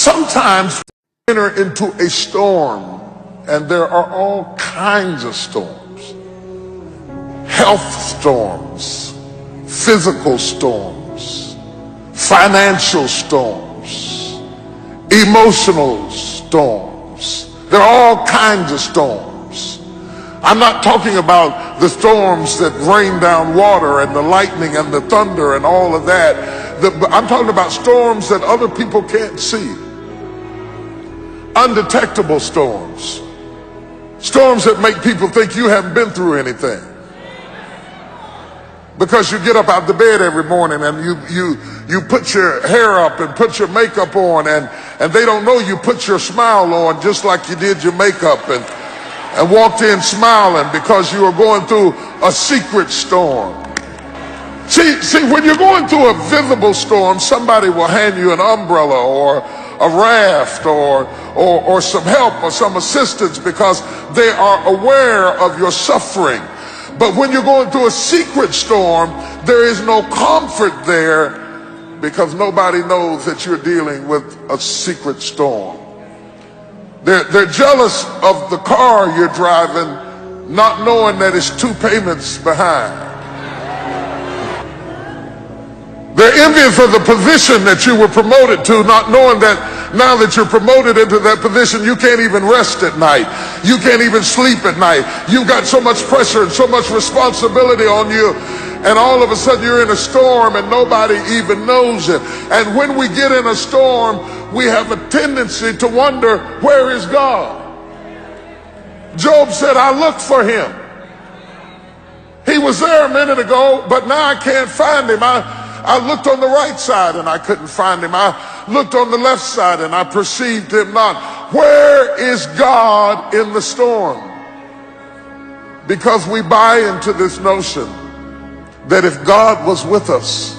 Sometimes we enter into a storm, and there are all kinds of storms. Health storms, physical storms, financial storms, emotional storms. There are all kinds of storms. I'm not talking about the storms that rain down water and the lightning and the thunder and all of that. I'm talking about storms that other people can't see. Undetectable storms. Storms that make people think you haven't been through anything. Because you get up out the bed every morning and you put your hair up and put your makeup on, and they don't know you put your smile on just like you did your makeup and walked in smiling because you were going through a secret storm. See, when you're going through a visible storm, somebody will hand you an umbrella or a raft or some help or some assistance because they are aware of your suffering. But when you're going through a secret storm, there is no comfort there because nobody knows that you're dealing with a secret storm. They're jealous of the car you're driving, not knowing that it's 2 payments behind. They're envious of the position that you were promoted to, not knowing that now that you're promoted into that position, you can't even rest at night. You can't even sleep at night. You've got so much pressure and so much responsibility on you. And all of a sudden you're in a storm and nobody even knows it. And when we get in a storm, we have a tendency to wonder, where is God? Job said, I looked for him. He was there a minute ago, but now I can't find him. I looked on the right side and I couldn't find him. I looked on the left side and I perceived him not. Where is God in the storm? Because we buy into this notion that if God was with us,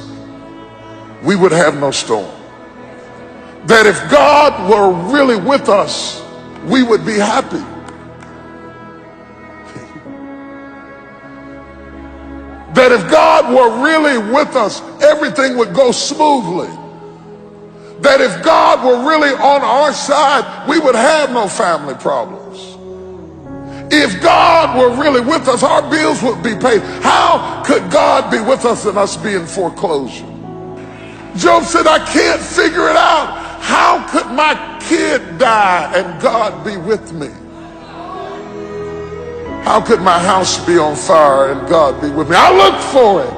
we would have no storm. That if God were really with us, we would be happy. That if God were really with us, everything would go smoothly. That if God were really on our side, we would have no family problems. If God were really with us, our bills would be paid. How could God be with us and us be in foreclosure? Job said, I can't figure it out. How could my kid die and God be with me? How could my house be on fire and God be with me? I looked for him.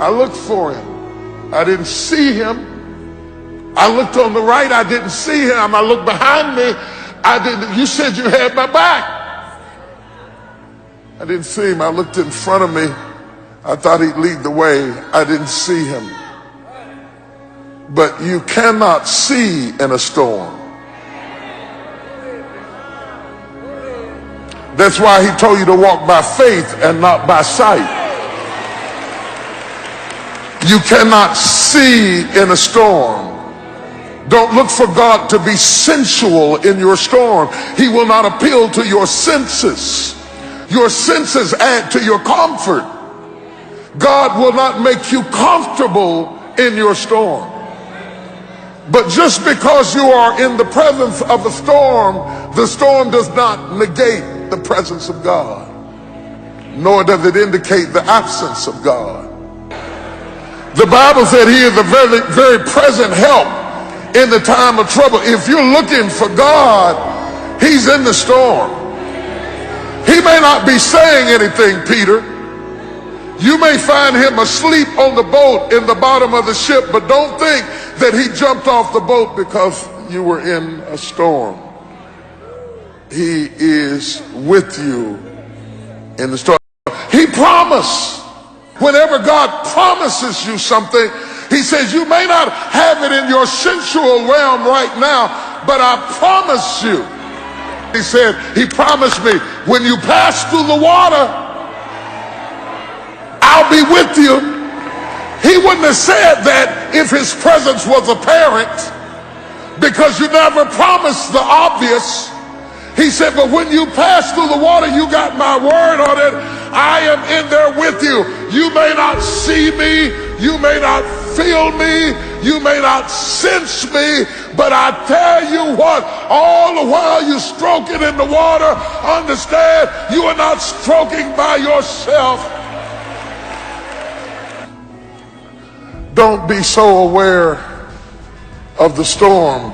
I looked for him. I didn't see him. I looked on the right. I didn't see him. I looked behind me. I didn't. You said you had my back. I didn't see him. I looked in front of me. I thought he'd lead the way. I didn't see him. But you cannot see in a storm. That's why he told you to walk by faith and not by sight. You cannot see in a storm. Don't look for God to be sensual in your storm. He will not appeal to your senses. Your senses add to your comfort. God will not make you comfortable in your storm. But just because you are in the presence of the storm does not negate the presence of God, nor does it indicate the absence of God. The Bible said he is a very, very present help in the time of trouble. If you're looking for God, he's in the storm. He may not be saying anything, Peter. You may find him asleep on the boat in the bottom of the ship, but don't think that he jumped off the boat because you were in a storm. He is with you in the storm. He promised. Whenever God promises you something, he says, you may not have it in your sensual realm right now, but I promise you. He said, he promised me, when you pass through the water, I'll be with you. He wouldn't have said that if his presence was apparent, because you never promised the obvious. He said, but when you pass through the water, you got my word on it. I am in there with you. You may not see me. You may not feel me. You may not sense me, but I tell you what, all the while you're stroking in the water, understand you are not stroking by yourself. Don't be so aware of the storm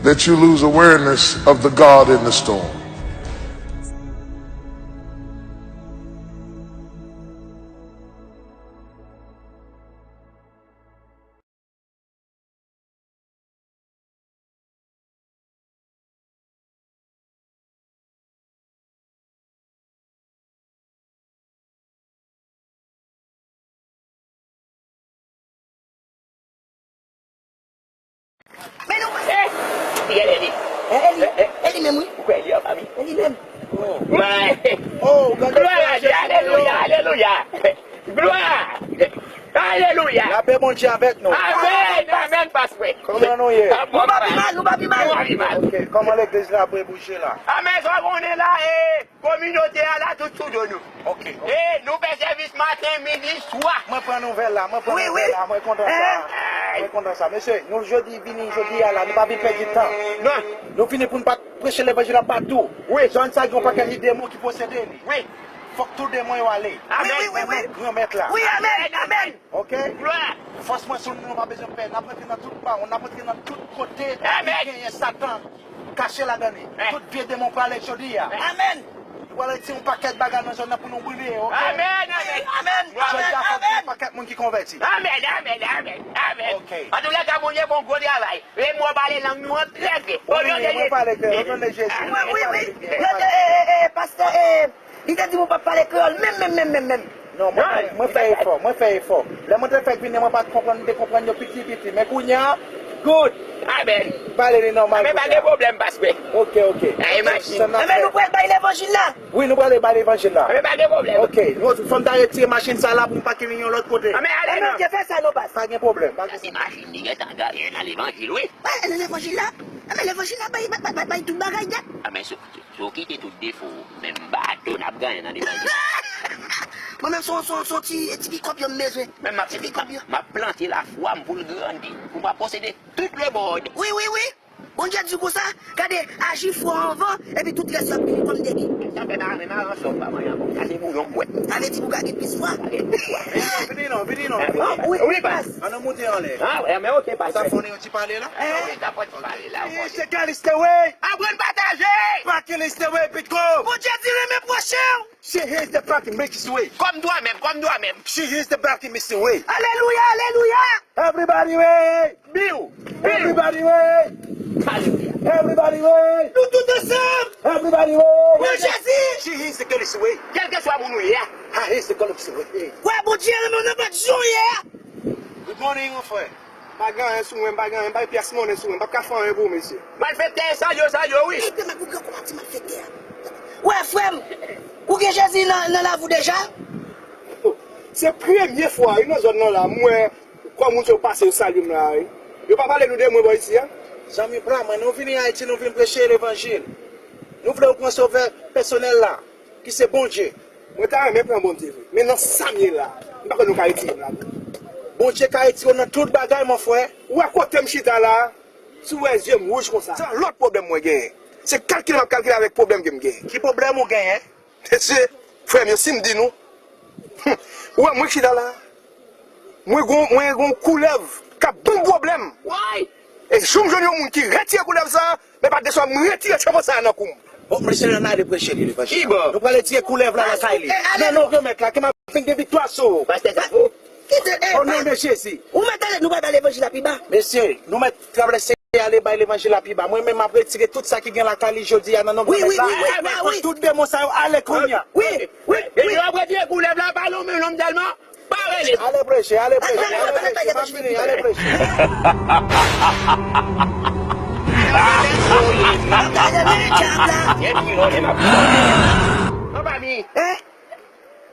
that you lose awareness of the God in the storm. Mais non, elle même, oui. Pourquoi elle est là, famille? Elle est même. Oh, gloire, alléluia, alléluia. Gloire. Alléluia. La paix mon Dieu avec nous. Amen, amen, pasteur. Comment nous y est? Nous pas mal, nous pas mal. Ok, comment l'église là peut bouger là? Amen, on est là et communauté là tout de nous. Ok. Et nous faisons service matin, midi, soir. Moi prends nouvelle là, moi content ça. Moi content ça. Monsieur, nous jeudi là, nous pas bien perdre du temps. Non. Nous finissons pour ne pas prêcher l'évangile partout. Oui, j'en sais qu'on pas qu'il y ait des démons qui possèdent. Oui. Faut que tous les démons y aller. Amen. Nous mettre là. Oui, amen. Ok? Gloire. Force-moi sur nous, pas besoin de peine. On a montré dans tout part, on a montré dans tout côté. Amen. Il y a Satan caché là-dedans. Tout vieux démon pour aller jeudi. Amen. Voilà, c'est un paquet de bagages dans zone pour nous brûler. Ok? Amen. Un paquet de monde qui convertit. Amen. Ok. En tout cas, mon Dieu, bon gros travail. Et moi, parler langue nous très bien. On parle de Jésus. Oui. Pasteur, il t'a dit mon papa parler créole, même. Non, moi fais effort. Le monde fait venir, moi pas comprendre petit. Mais Kounia, good. Amen. Parlez normal. Mais pas de problème, pasteur. Ok. Mais nous pouvons parler l'évangile là. Oui, nous parlons de l'évangile là. Mais pas de problème. Ok, nous faisons d'arrêter la machine ça là pour ne pas qu'il vienne de l'autre côté. Mais allez, non. Fais ça, non, pasteur. Pas de problème. C'est machine, il est engagé dans l'évangile, oui. L'évangile là. Mais l'évangile là, pas tout bagaille là. Mais ce qui est tout défaut, même bateau n'a pas gagné dans l'évangile. Moi-même, son petit copie de maison. Même ma petite copie. Ma planté la foi pour le grandir, pour ma posséder tout le monde. Oui. Bon Dieu dit comme ça, regardez, agir foi en vent, et puis tout le reste est comme des billes. Ça fait pas ensemble, ça c'est bouillon, ouais. Allez, dis-vous, gardez plus foi. Venez non. Oui, passe. On a monté en l'air. Ah, ouais, mais ok, passe. Ça fond tu parler là? Oui, ça peut parler là. C'est quel is the way? Apprends partager. Parking is the way, Pitco. Bon Dieu dit mes prochains. She is the parking, make his way. Comme toi-même. She is the parking, Mr. Way. Alléluia. Everybody way. Bill. Everybody way. Alléluia. Everybody way. Tout ensemble. Everybody way. Bon Jésus. She is the girl is way. Quel que soit mon nom hier. I is the girl is way. Ouais, bon Dieu, mon nom va jouer. Good morning, mon frère. Bagan, soumen, bagan, pas pièce monnaie soumen, pas café un beau monsieur. Mal fait ça yo, oui. Et puis, ma boucle, comment tu m'as fait guerre? Ouais, frère, où que Jésus dans la vous déjà? C'est la première fois, une zone là, moi, comme on se passe au salut là. Je ne pas parler nous de moi ici. Jean-Mi Bram, nous venons à Haïti, nous venons prêcher l'évangile. Nous voulons prendre sauveur personnel là, qui c'est bon Dieu. Moi, je même prendre bon Dieu. Mais dans 5 000 là, nous ne pouvons pas Haïti là. Bon Dieu, Haïti, on a tout le bagage, mon frère. Où est-ce que tu chita là? Sous les yeux rouges comme ça. C'est l'autre problème que j'ai. C'est calculer avec le problème que j'ai. Qui problème que j'ai? C'est, frère, si me dit nous. Ouais, moi, je suis là. Moi, j'ai couleuvre qui a bon problème. Ouais. Et je me dis qui retire couleuvre ça, mais pas de soi, me retire ça dans le bon, monsieur, on a prêcher l'évangile. Nous allons tirer couleuvre là, la caille. Non, remettre là, qui m'a fait des victoires sur. Parce que ça vaut. Au nom de Jésus. Où mettez nous dans l'évangile à Piba? Monsieur, nous mettons traverser aller par l'évangile à Piba. Moi-même, après tirer tout ça qui vient la caille jeudi, à non, Oui. Tout le monde, ça allez, Kounia. Oui. Et nous après tirer couleuvre là, parlons, mais l'homme tellement. Parlez. Allez prêcher. Allez prêcher.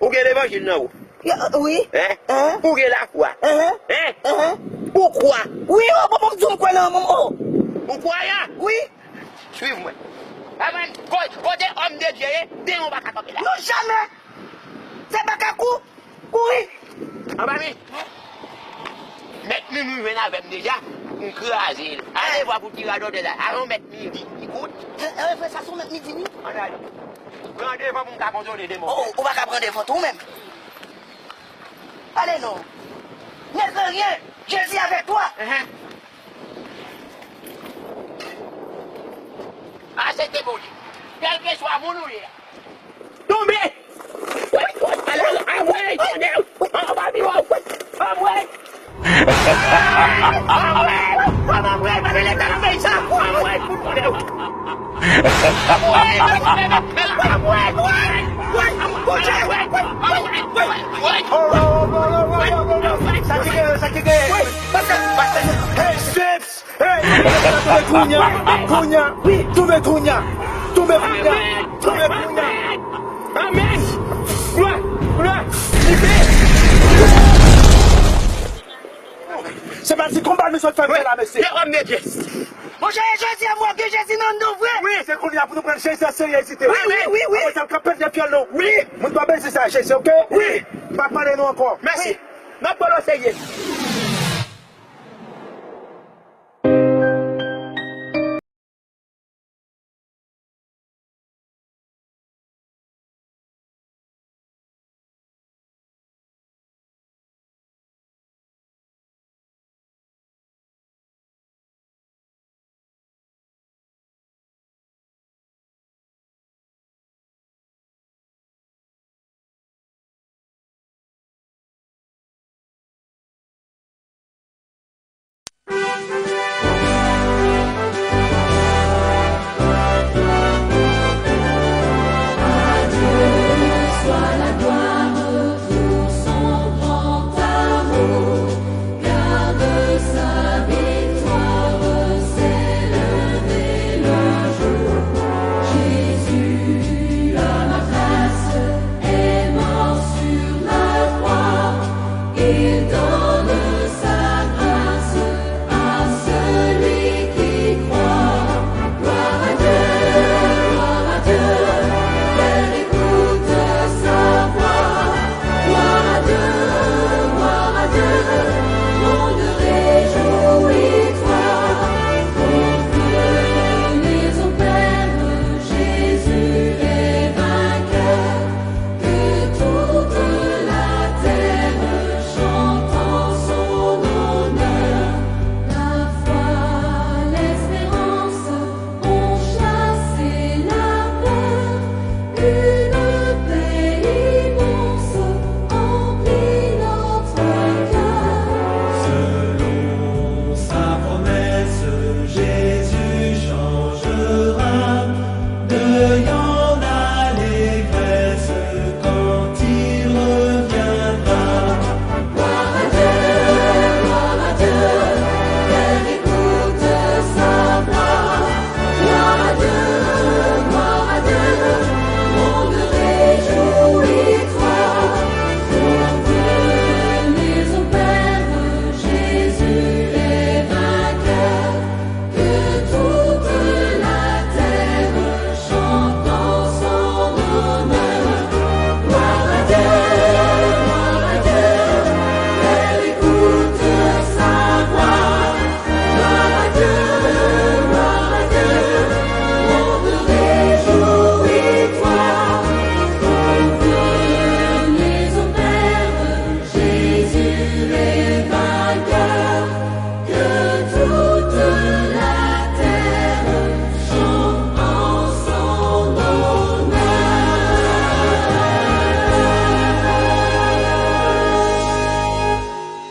Où est l'évangile non? Oui. Où est la foi? Pourquoi? Oui, on peut quoi là, maman? Pourquoi ya? Oui. Suive-moi. Amen. Côté homme de Dieu, bien on va capable là. Non, jamais. C'est pas qu'à coup. Oui. Abami. Mettre minuit, venez avec déjà. On crase. Allez voir pour tirer à d'autres là. Allons mettre midi. Écoute. Frère, ça sont mettre midi. Rendez-vous pour me contrôler des mots. Oh, on va prendre des photos même. Allez, non. N'est-ce rien. Je suis avec toi. Ah, c'était beau. Quel que soit mon nom. Tombez! Ah ouais, ah ouais, C'est parti, combat, nous sommes fait là, monsieur. Mon cher, je dis à moi que je suis non vrai. Oui, c'est qu'on y a pour nous prendre chez ça, sérieuxité. Oui. On va capable de faire l'eau. Oui. Mon doigt, c'est ça, c'est ok? Oui. Pas parler nous encore. Merci. Non, pas l'essayer.